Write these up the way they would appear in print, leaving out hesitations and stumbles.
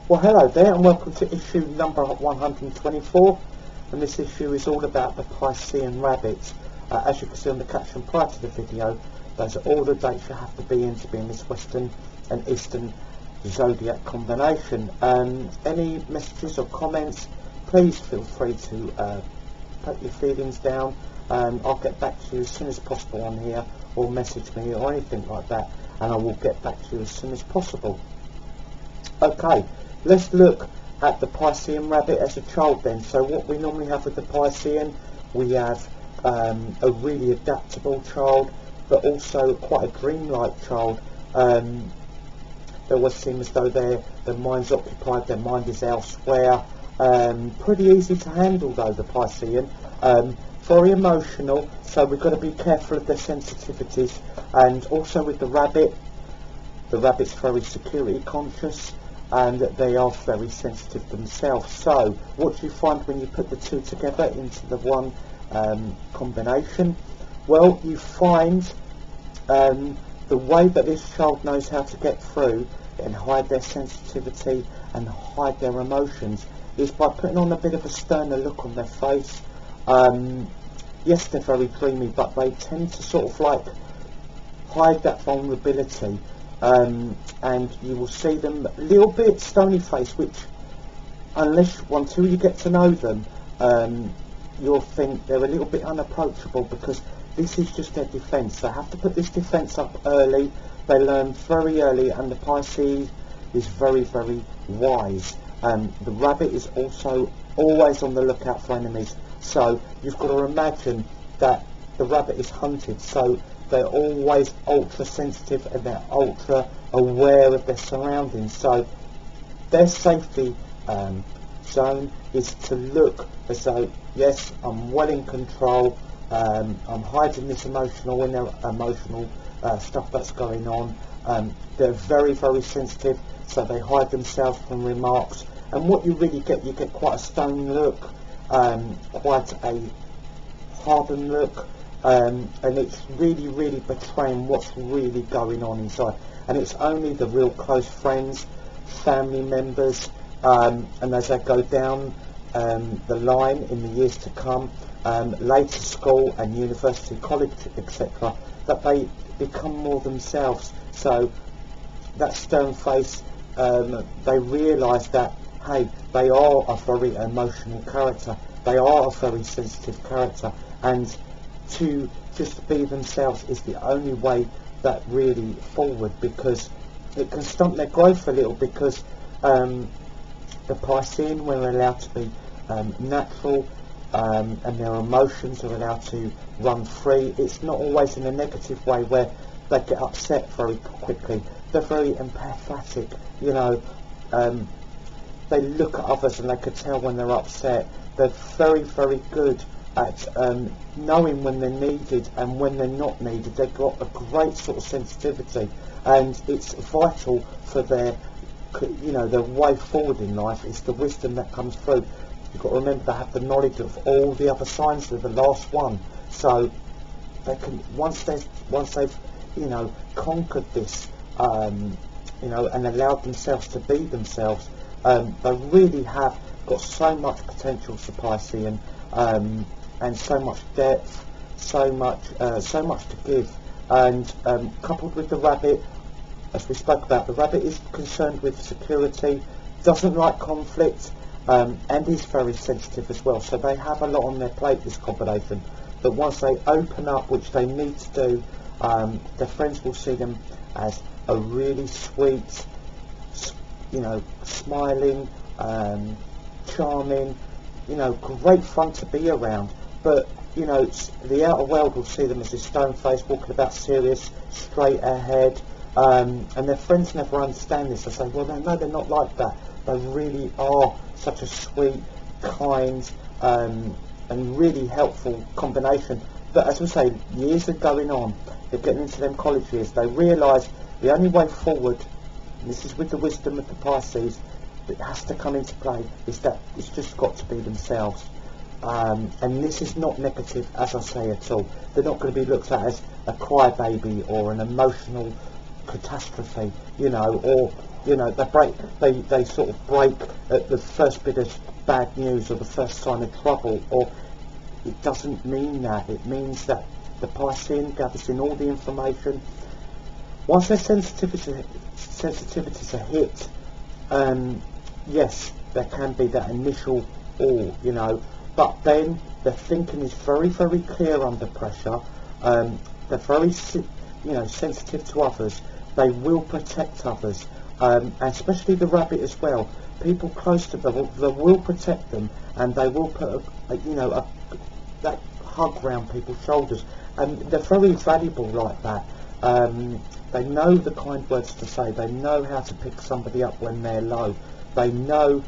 Well, hello there and welcome to issue number 124, and this issue is all about the Piscean rabbits. As you can see on the caption prior to the video, those are all the dates you have to be in this Western and Eastern Zodiac combination. Any messages or comments, please feel free to put your feelings down. I'll get back to you as soon as possible on here, or message me or anything like that, and I will get back to you as soon as possible. Okay, let's look at the Piscean rabbit as a child then. So what we normally have with the Piscean, we have a really adaptable child, but also quite a dreamlike child. They always seem as though their mind's occupied, their mind is elsewhere. Pretty easy to handle though, the Piscean. Very emotional, so we've got to be careful of their sensitivities. And also with the rabbit's very security conscious, and they are very sensitive themselves. So what do you find when you put the two together into the one combination? Well, you find the way that this child knows how to get through and hide their sensitivity and hide their emotions is by putting on a bit of a sterner look on their face. Yes, they're very dreamy, but they tend to sort of like hide that vulnerability, and you will see them a little bit stony faced, which until you get to know them, you'll think they're a little bit unapproachable, because this is just their defence. They have to put this defence up early. They learn very early, and the Pisces is very, very wise. The rabbit is also always on the lookout for enemies. So you've got to imagine that the rabbit is hunted, so they're always ultra sensitive and they're ultra aware of their surroundings. So their safety zone is to look as though, yes, I'm well in control, I'm hiding this emotional stuff that's going on. They're very, very sensitive, so they hide themselves from remarks. And what you really get, you get quite a stone look, quite a hardened look, and it's really, really betraying what's really going on inside. And it's only the real close friends, family members, and as they go down the line in the years to come, later school and university, college, etc., that they become more themselves. So that stern face, they realise that, hey, they are a very emotional character, they are a very sensitive character, and to just be themselves is the only way that really forward, because it can stunt their growth a little, because the Piscean, when they're allowed to be natural, and their emotions are allowed to run free, it's not always in a negative way where they get upset very quickly. They're very empathetic, you know. They look at others and they could tell when they're upset. They're very, very good at knowing when they're needed and when they're not needed. They've got a great sort of sensitivity, and it's vital for their, you know, their way forward in life. It's the wisdom that comes through. You've got to remember they have the knowledge of all the other signs. They're the last one, so they can, once they've you know, conquered this, you know, and allowed themselves to be themselves, they really have got so much potential, the Piscean, and so much depth, so much to give. And coupled with the rabbit, as we spoke about, the rabbit is concerned with security, doesn't like conflict, and is very sensitive as well. So they have a lot on their plate, this combination. But once they open up, which they need to do, their friends will see them as a really sweet, you know, smiling, charming, you know, great fun to be around. But, you know, the outer world will see them as this stone face, walking about serious, straight ahead, and their friends never understand this. They say, well, no, they're not like that. They really are such a sweet, kind, and really helpful combination. But as we say, years are going on, they're getting into them college years, they realise the only way forward, and this is with the wisdom of the Pisces, that has to come into play, is that it's just got to be themselves. And this is not negative, as I say, at all. They're not going to be looked at as a crybaby or an emotional catastrophe, you know, or, you know, they sort of break at the first bit of bad news or the first sign of trouble. Or it doesn't mean that. It means that the Piscean gathers in all the information. Once their sensitivities are hit, yes, there can be that initial awe, you know, but then their thinking is very, very clear under pressure. They're very, you know, sensitive to others. They will protect others, and especially the rabbit as well. People close to them, they will protect them, and they will put that hug around people's shoulders. And they're very valuable like that. They know the kind words to say. They know how to pick somebody up when they're low. They know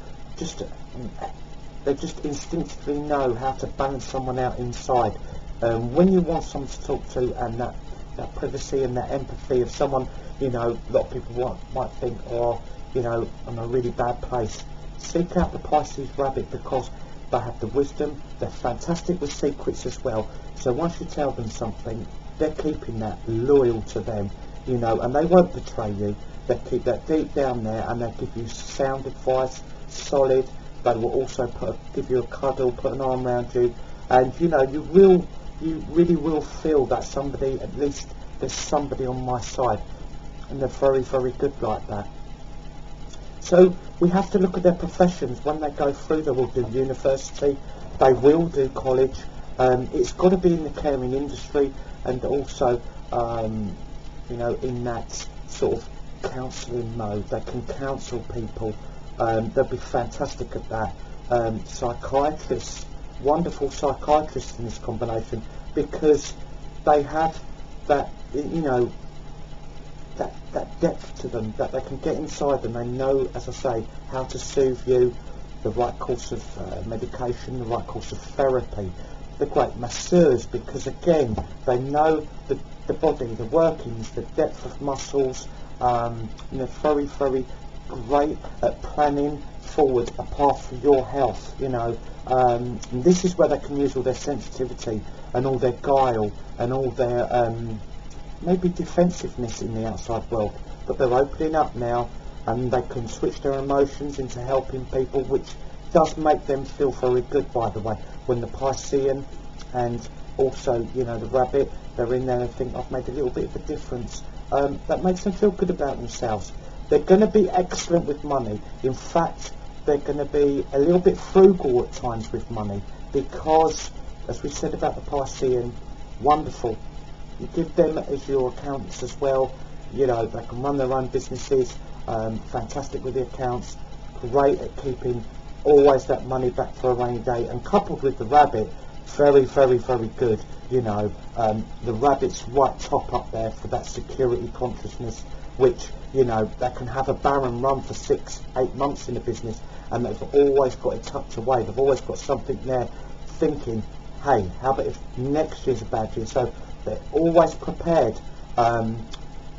they just instinctively know how to balance someone out inside. When you want someone to talk to, and that privacy and that empathy of someone, you know, a lot of people might think, oh, you know, I'm in a really bad place. Seek out the Pisces rabbit, because they have the wisdom. They're fantastic with secrets as well. So once you tell them something, they're keeping that loyal to them, you know, and they won't betray you. They keep that deep down there, and they give you sound advice, solid. They will also give you a cuddle, put an arm around you, and you know, you really will feel that somebody, at least there's somebody on my side, and they're very, very good like that. So we have to look at their professions. When they go through, they will do university, they will do college. It's got to be in the caring industry, and also, you know, in that sort of counselling mode. They can counsel people. They'll be fantastic at that. Psychiatrists, wonderful psychiatrists in this combination, because they have that, you know, that depth to them, that they can get inside them. They know, as I say, how to soothe you, the right course of medication, the right course of therapy. They're great masseurs, because again, they know the body, the workings, the depth of muscles. You know, very, very great at planning forward a path for your health, you know. And this is where they can use all their sensitivity and all their guile and all their maybe defensiveness in the outside world, but they're opening up now, and they can switch their emotions into helping people, which does make them feel very good, by the way. When the Piscean and also, you know, the rabbit, they're in there and think, I've made a little bit of a difference, that makes them feel good about themselves. They're going to be excellent with money. In fact, they're going to be a little bit frugal at times with money, because, as we said about the Piscean, wonderful. You give them as your accountants as well. You know, they can run their own businesses, fantastic with the accounts, great at keeping always that money back for a rainy day, and coupled with the rabbit, very, very, very good. You know, the rabbit's right top up there for that security consciousness, which, you know, they can have a barren run for 6-8 months in a business, and they've always got it tucked away. They've always got something there, thinking, hey, how about if next year's a bad year? So they're always prepared.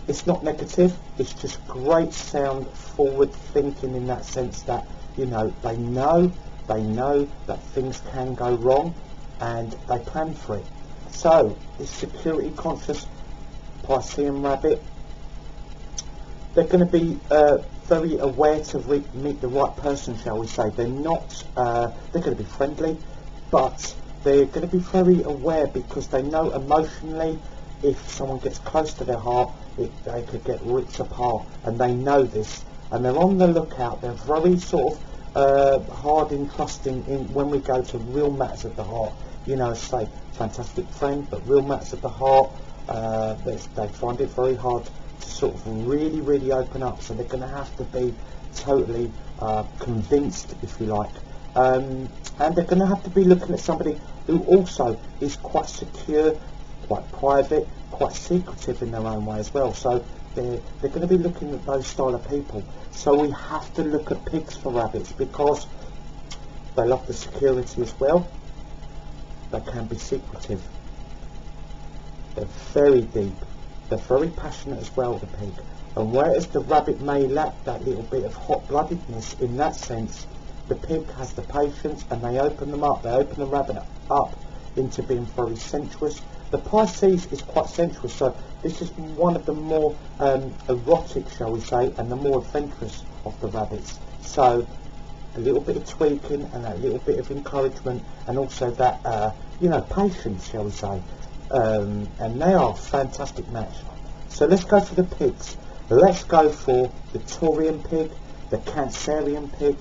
It's not negative, it's just great sound forward thinking, in that sense that, you know, they know that things can go wrong, and they plan for it. So this security conscious Piscean rabbit, they're going to be very aware to meet the right person, shall we say. They're not, they're going to be friendly, but they're going to be very aware, because they know emotionally, if someone gets close to their heart, they could get ripped apart, and they know this, and they're on the lookout. They're very sort of hard in trusting in when we go to real matters of the heart. You know, say, fantastic friend, but real matters of the heart, they find it very hard to sort of really, really open up. So they're going to have to be totally convinced, if you like. And they're going to have to be looking at somebody who also is quite secure, quite private, quite secretive in their own way as well. So they're going to be looking at those style of people. So we have to look at pigs for rabbits, because they love the security as well. They can be secretive. They're very deep. They're very passionate as well, the pig. And whereas the rabbit may lack that little bit of hot-bloodedness in that sense, the pig has the patience, and they open them up. They open the rabbit up into being very sensuous, The Pisces is quite sensual, so this is one of the more erotic, shall we say, and the more adventurous of the rabbits. So a little bit of tweaking and a little bit of encouragement, and also that patience, shall we say, and they are a fantastic match. So let's go for the pigs. Let's go for the Taurian pig, the Cancerian pig,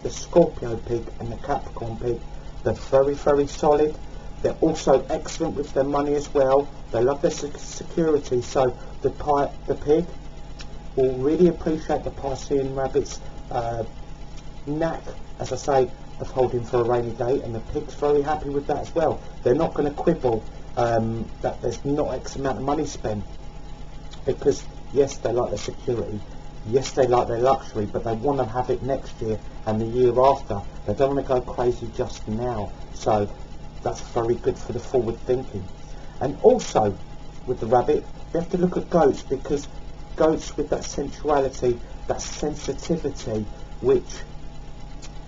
the Scorpio pig, and the Capricorn pig. They're very, very solid. They're also excellent with their money as well. They love their security. So the pig will really appreciate the Piscean rabbit's knack, as I say, of holding for a rainy day, and the pig's very happy with that as well. They're not going to quibble that there's not X amount of money spent, because yes, they like their security, yes, they like their luxury, but they want to have it next year and the year after. They don't want to go crazy just now. So that's very good for the forward thinking. And also with the rabbit, you have to look at goats, because goats with that sensuality, that sensitivity, which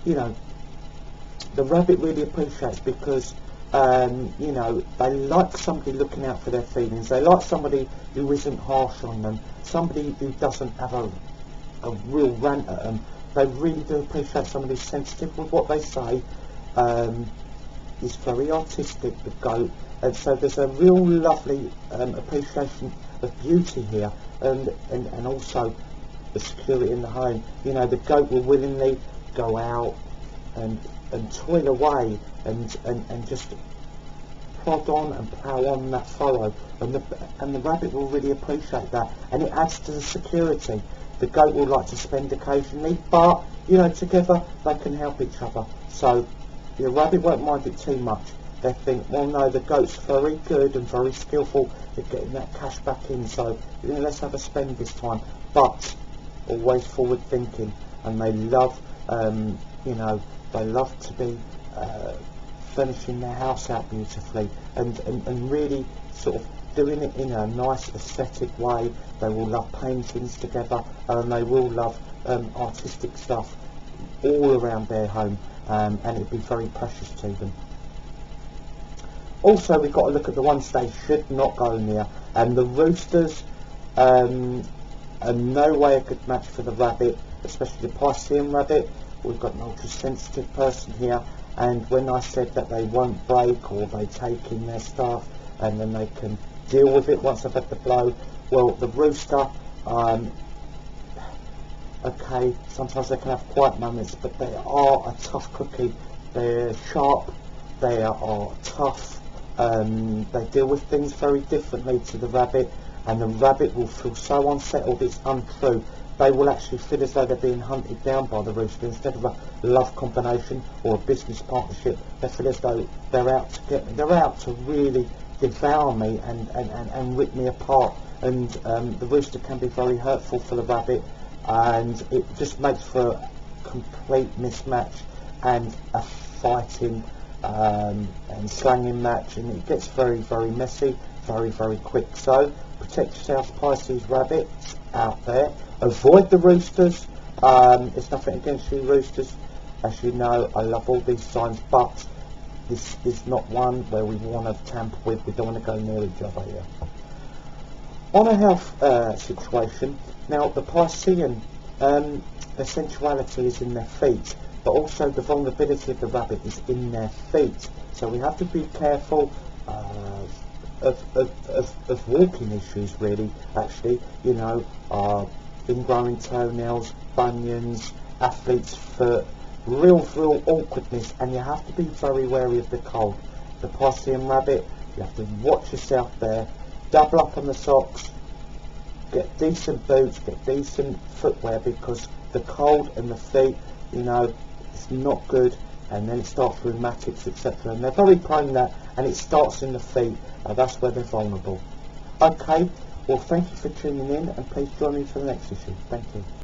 the rabbit really appreciates, because they like somebody looking out for their feelings. They like somebody who isn't harsh on them, somebody who doesn't have a real rant at them. They really do appreciate somebody who's sensitive with what they say. Is very artistic, the goat, and so there's a real lovely appreciation of beauty here, and also the security in the home. The goat will willingly go out and toil away and just plod on and plough on that furrow, and the rabbit will really appreciate that, and it adds to the security. The goat will like to spend occasionally, but together they can help each other. So the rabbit won't mind it too much. They think, well, no, the goat's very good and very skillful at getting that cash back in, so let's have a spend this time. But always forward thinking, and they love they love to be finishing their house out beautifully, and really sort of doing it in a nice aesthetic way. They will love paintings together, and they will love artistic stuff all around their home, and it'd be very precious to them. Also, we've got to look at the ones they should not go near, and the roosters are no way a good match for the rabbit, especially the Piscean rabbit. We've got an ultra-sensitive person here, and when I said that they won't break, or they take in their stuff and then they can deal with it once they've had the blow, well, the rooster, okay, sometimes they can have quiet moments, but they are a tough cookie. They're sharp, they are tough, they deal with things very differently to the rabbit, and the rabbit will feel so unsettled it's untrue. They will actually feel as though they're being hunted down by the rooster. Instead of a love combination or a business partnership, they feel as though they're out to get me. They're out to really devour me and rip me apart. And the rooster can be very hurtful for the rabbit, and it just makes for a complete mismatch and a fighting and slanging match, and it gets very, very messy, very, very quick. So protect yourselves, Pisces rabbits out there. Avoid the roosters. It's nothing against you roosters. As you know, I love all these signs, but this is not one where we want to tamper with. We don't want to go near each other here. On a health situation, now the Piscean, their sensuality is in their feet, but also the vulnerability of the rabbit is in their feet. So we have to be careful of walking issues, really, actually, ingrowing toenails, bunions, athlete's foot, real awkwardness, and you have to be very wary of the cold. The Piscean rabbit, you have to watch yourself there, double up on the socks, get decent boots, get decent footwear, because the cold and the feet, it's not good, and then it starts rheumatics, etc., and they're very prone to that, and it starts in the feet. That's where they're vulnerable. Okay, well, thank you for tuning in, and please join me for the next issue. Thank you.